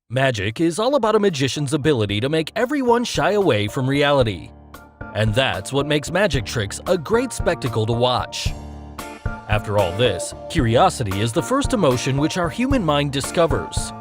Magic is all about a magician's ability to make everyone shy away from reality. And that's what makes magic tricks a great spectacle to watch. After all this, curiosity is the first emotion which our human mind discovers.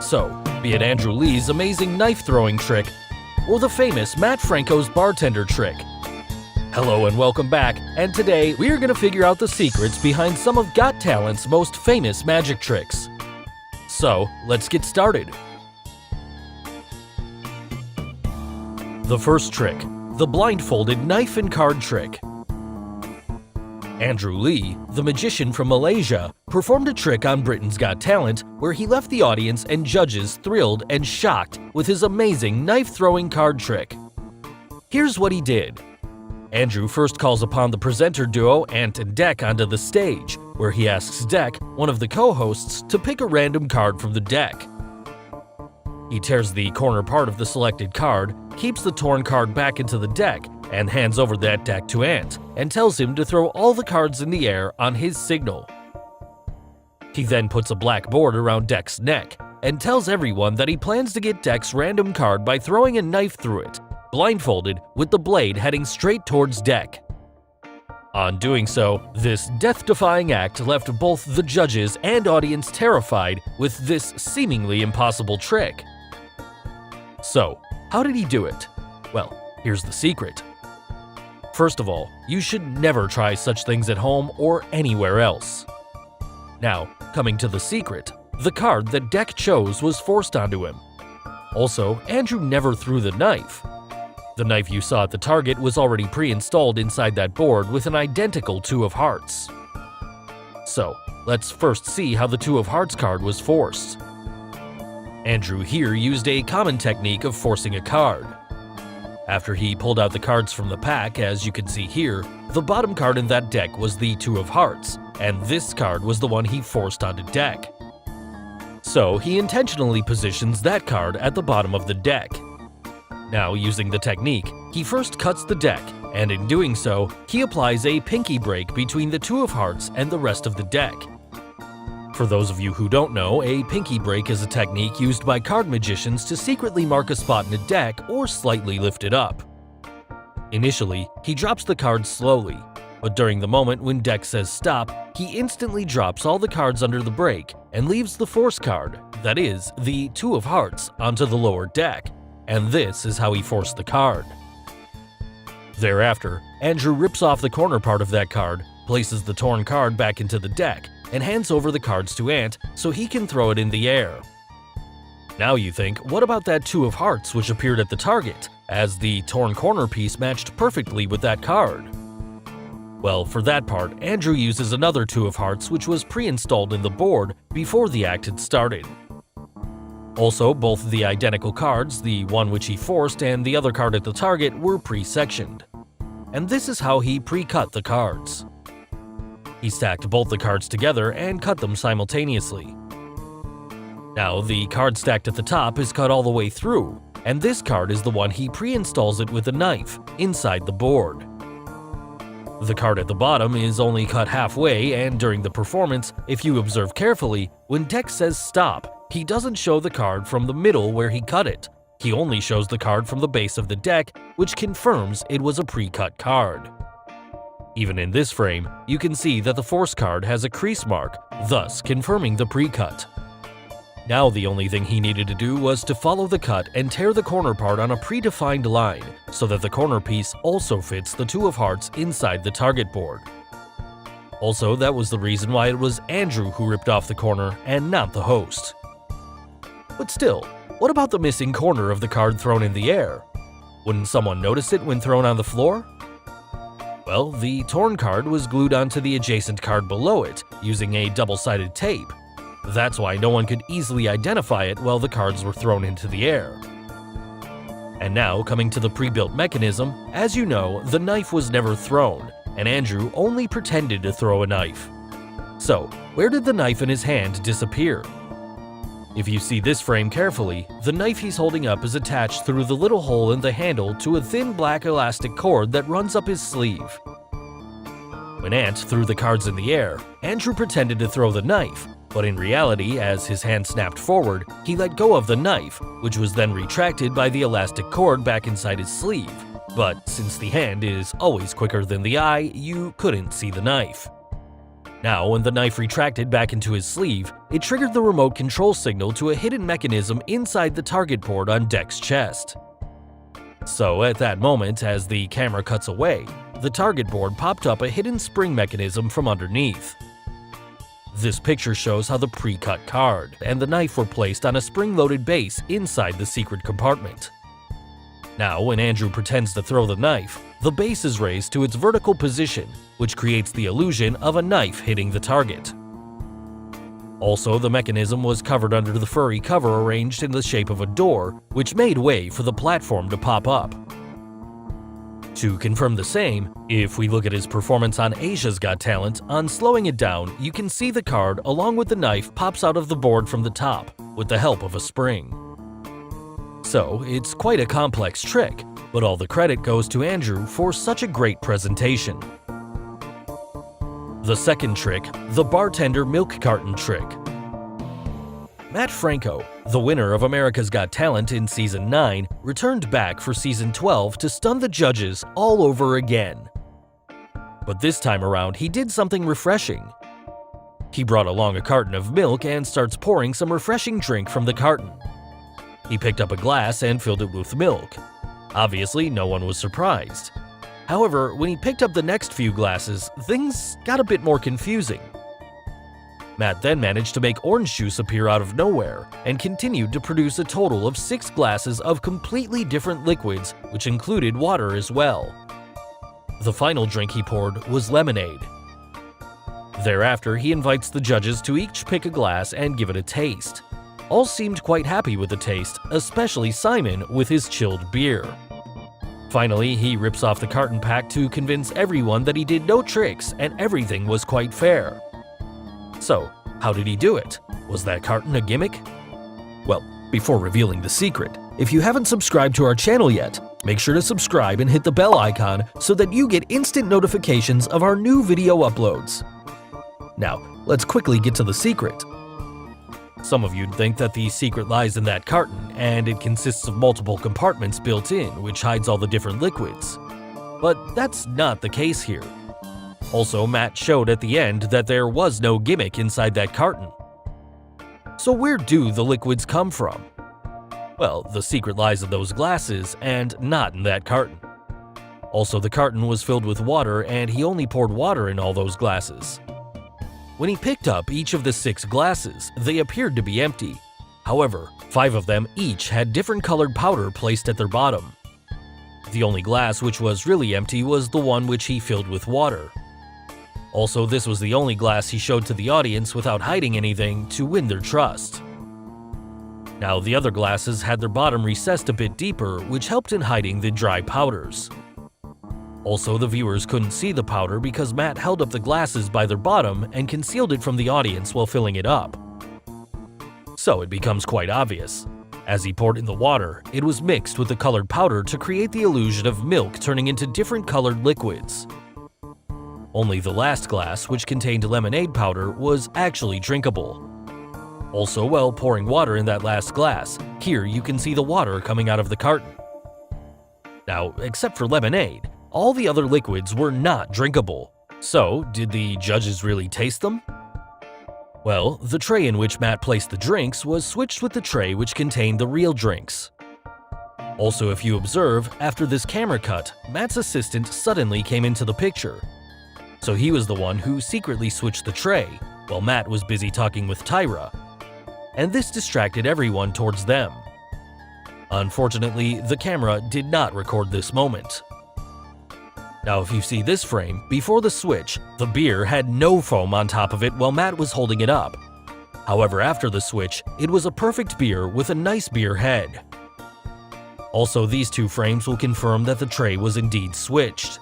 So, be it Andrew Lee's amazing knife-throwing trick, or the famous Matt Franco's bartender trick. Hello and welcome back, and today we're gonna figure out the secrets behind some of Got Talent's most famous magic tricks. So, let's get started. The first trick, the blindfolded knife and card trick. Andrew Lee, the magician from Malaysia, performed a trick on Britain's Got Talent where he left the audience and judges thrilled and shocked with his amazing knife-throwing card trick. Here's what he did. Andrew first calls upon the presenter duo Ant and Dec onto the stage, where he asks Dec, one of the co-hosts, to pick a random card from the deck. He tears the corner part of the selected card, keeps the torn card back into the deck, and hands over that deck to Ant, and tells him to throw all the cards in the air on his signal. He then puts a black board around Dec's neck, and tells everyone that he plans to get Dec's random card by throwing a knife through it, blindfolded with the blade heading straight towards Dec. On doing so, this death-defying act left both the judges and audience terrified with this seemingly impossible trick. So, how did he do it? Well, here's the secret. First of all, you should never try such things at home or anywhere else. Now, coming to the secret, the card that Dec chose was forced onto him. Also, Andrew never threw the knife. The knife you saw at the target was already pre-installed inside that board with an identical Two of Hearts. So, let's first see how the Two of Hearts card was forced. Andrew here used a common technique of forcing a card. After he pulled out the cards from the pack, as you can see here, the bottom card in that deck was the Two of Hearts, and this card was the one he forced onto Dec. So, he intentionally positions that card at the bottom of the deck. Now, using the technique, he first cuts the deck, and in doing so, he applies a pinky break between the Two of Hearts and the rest of the deck. For those of you who don't know, a pinky break is a technique used by card magicians to secretly mark a spot in a deck or slightly lift it up. Initially, he drops the cards slowly, but during the moment when Dec says stop, he instantly drops all the cards under the break and leaves the force card, that is, the Two of Hearts, onto the lower deck. And this is how he forced the card. Thereafter, Andrew rips off the corner part of that card, places the torn card back into the deck, and hands over the cards to Ant so he can throw it in the air. Now you think, what about that Two of Hearts which appeared at the target, as the torn corner piece matched perfectly with that card? Well, for that part, Andrew uses another Two of Hearts which was pre-installed in the board before the act had started. Also, both the identical cards, the one which he forced and the other card at the target, were pre-sectioned. And this is how he pre-cut the cards. He stacked both the cards together and cut them simultaneously. Now, the card stacked at the top is cut all the way through, and this card is the one he pre-installs it with a knife, inside the board. The card at the bottom is only cut halfway, and during the performance, if you observe carefully, when Dec says stop, he doesn't show the card from the middle where he cut it. He only shows the card from the base of the deck, which confirms it was a pre-cut card. Even in this frame, you can see that the force card has a crease mark, thus confirming the pre-cut. Now the only thing he needed to do was to follow the cut and tear the corner part on a predefined line, so that the corner piece also fits the Two of Hearts inside the target board. Also, that was the reason why it was Andrew who ripped off the corner and not the host. But still, what about the missing corner of the card thrown in the air? Wouldn't someone notice it when thrown on the floor? Well, the torn card was glued onto the adjacent card below it, using a double-sided tape. That's why no one could easily identify it while the cards were thrown into the air. And now, coming to the pre-built mechanism, as you know, the knife was never thrown, and Andrew only pretended to throw a knife. So, where did the knife in his hand disappear? If you see this frame carefully, the knife he's holding up is attached through the little hole in the handle to a thin black elastic cord that runs up his sleeve. When Ant threw the cards in the air, Andrew pretended to throw the knife, But in reality, as his hand snapped forward, he let go of the knife, which was then retracted by the elastic cord back inside his sleeve. But since the hand is always quicker than the eye, you couldn't see the knife. Now, when the knife retracted back into his sleeve, it triggered the remote control signal to a hidden mechanism inside the target board on Deck's chest. So at that moment, as the camera cuts away, the target board popped up a hidden spring mechanism from underneath. This picture shows how the pre-cut card and the knife were placed on a spring-loaded base inside the secret compartment. Now, when Andrew pretends to throw the knife, the base is raised to its vertical position, which creates the illusion of a knife hitting the target. Also, the mechanism was covered under the furry cover arranged in the shape of a door, which made way for the platform to pop up. To confirm the same, if we look at his performance on Asia's Got Talent, on slowing it down, you can see the card along with the knife pops out of the board from the top, with the help of a spring. So, it's quite a complex trick, but all the credit goes to Andrew for such a great presentation. The second trick, the bartender milk carton trick. Matt Franco, the winner of America's Got Talent in Season 9, returned back for Season 12 to stun the judges all over again. But this time around, he did something refreshing. He brought along a carton of milk and starts pouring some refreshing drink from the carton. He picked up a glass and filled it with milk. Obviously, no one was surprised. However, when he picked up the next few glasses, things got a bit more confusing. Matt then managed to make orange juice appear out of nowhere, and continued to produce a total of 6 glasses of completely different liquids, which included water as well. The final drink he poured was lemonade. Thereafter, he invites the judges to each pick a glass and give it a taste. All seemed quite happy with the taste, especially Simon with his chilled beer. Finally, he rips off the carton pack to convince everyone that he did no tricks and everything was quite fair. So, how did he do it? Was that carton a gimmick? Well, before revealing the secret, if you haven't subscribed to our channel yet, make sure to subscribe and hit the bell icon so that you get instant notifications of our new video uploads. Now, let's quickly get to the secret. Some of you'd think that the secret lies in that carton, and it consists of multiple compartments built in, which hides all the different liquids. But that's not the case here. Also, Matt showed at the end that there was no gimmick inside that carton. So where do the liquids come from? Well, the secret lies in those glasses, and not in that carton. Also, the carton was filled with water, and he only poured water in all those glasses. When he picked up each of the 6 glasses, they appeared to be empty. However, 5 of them each had different colored powder placed at their bottom. The only glass which was really empty was the one which he filled with water. Also, this was the only glass he showed to the audience without hiding anything to win their trust. Now, the other glasses had their bottom recessed a bit deeper, which helped in hiding the dry powders. Also, the viewers couldn't see the powder because Matt held up the glasses by their bottom and concealed it from the audience while filling it up. So it becomes quite obvious. As he poured in the water, it was mixed with the colored powder to create the illusion of milk turning into different colored liquids. Only the last glass, which contained lemonade powder, was actually drinkable. Also, while pouring water in that last glass, here you can see the water coming out of the carton. Now, except for lemonade, all the other liquids were not drinkable. So, did the judges really taste them? Well, the tray in which Matt placed the drinks was switched with the tray which contained the real drinks. Also, if you observe, after this camera cut, Matt's assistant suddenly came into the picture. So he was the one who secretly switched the tray, while Matt was busy talking with Tyra. And this distracted everyone towards them. Unfortunately, the camera did not record this moment. Now, if you see this frame, before the switch, the beer had no foam on top of it while Matt was holding it up. However, after the switch, it was a perfect beer with a nice beer head. Also, these 2 frames will confirm that the tray was indeed switched.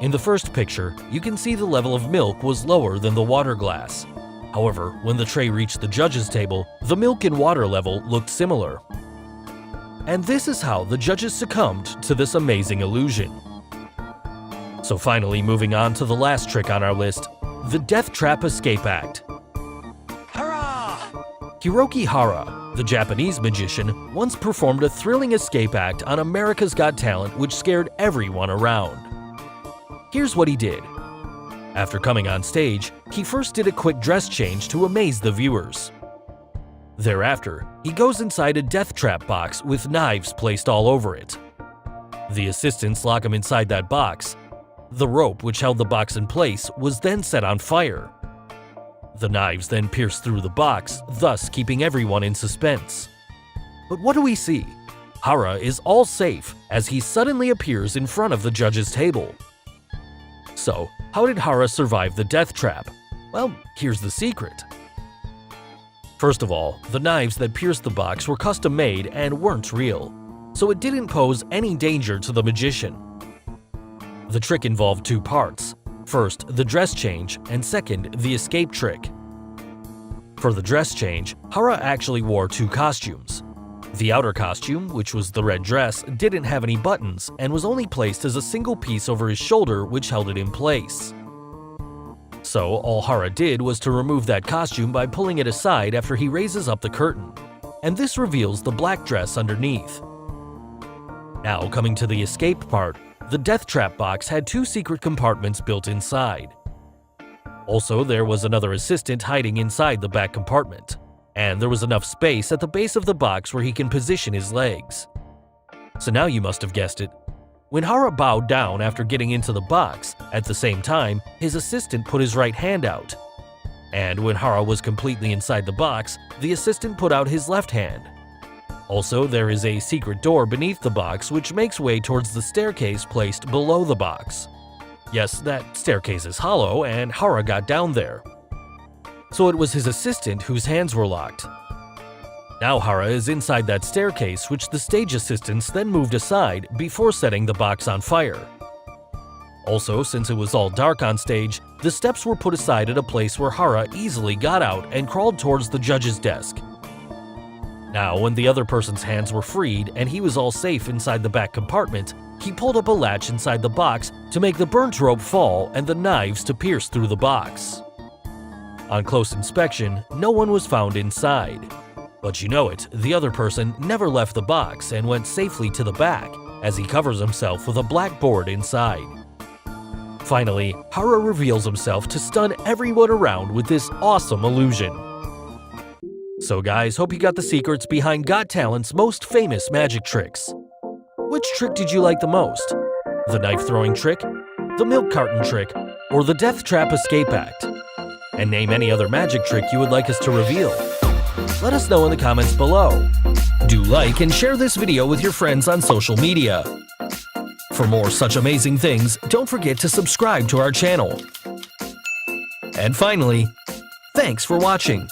In the first picture, you can see the level of milk was lower than the water glass. However, when the tray reached the judges' table, the milk and water level looked similar. And this is how the judges succumbed to this amazing illusion. So finally, moving on to the last trick on our list, the Death Trap Escape Act. Hurrah! Hiroki Hara, the Japanese magician, once performed a thrilling escape act on America's Got Talent which scared everyone around. Here's what he did. After coming on stage, he first did a quick dress change to amaze the viewers. Thereafter, he goes inside a death trap box with knives placed all over it. The assistants lock him inside that box. The rope which held the box in place was then set on fire. The knives then pierce through the box, thus keeping everyone in suspense. But what do we see? Hara is all safe as he suddenly appears in front of the judge's table. So, how did Hara survive the death trap? Well, here's the secret. First of all, the knives that pierced the box were custom made and weren't real, so it didn't pose any danger to the magician. The trick involved two parts. First, the dress change, and second, the escape trick. For the dress change, Hara actually wore two costumes. The outer costume, which was the red dress, didn't have any buttons and was only placed as a single piece over his shoulder which held it in place. So all Hara did was to remove that costume by pulling it aside after he raises up the curtain, and this reveals the black dress underneath. Now coming to the escape part, the death trap box had two secret compartments built inside. Also, there was another assistant hiding inside the back compartment, and there was enough space at the base of the box where he can position his legs. So now you must have guessed it. When Hara bowed down after getting into the box, at the same time, his assistant put his right hand out. And when Hara was completely inside the box, the assistant put out his left hand. Also, there is a secret door beneath the box which makes way towards the staircase placed below the box. Yes, that staircase is hollow, and Hara got down there. So it was his assistant whose hands were locked. Now Hara is inside that staircase which the stage assistants then moved aside before setting the box on fire. Also, since it was all dark on stage, the steps were put aside at a place where Hara easily got out and crawled towards the judge's desk. Now, when the other person's hands were freed and he was all safe inside the back compartment, he pulled up a latch inside the box to make the burnt rope fall and the knives to pierce through the box. On close inspection, no one was found inside. But you know it, the other person never left the box and went safely to the back as he covers himself with a black board inside. Finally, Hara reveals himself to stun everyone around with this awesome illusion. So guys, hope you got the secrets behind Got Talent's most famous magic tricks. Which trick did you like the most? The knife throwing trick, the milk carton trick, or the death trap escape act? And name any other magic trick you would like us to reveal. Let us know in the comments below. Do like and share this video with your friends on social media. For more such amazing things, don't forget to subscribe to our channel. And finally, thanks for watching.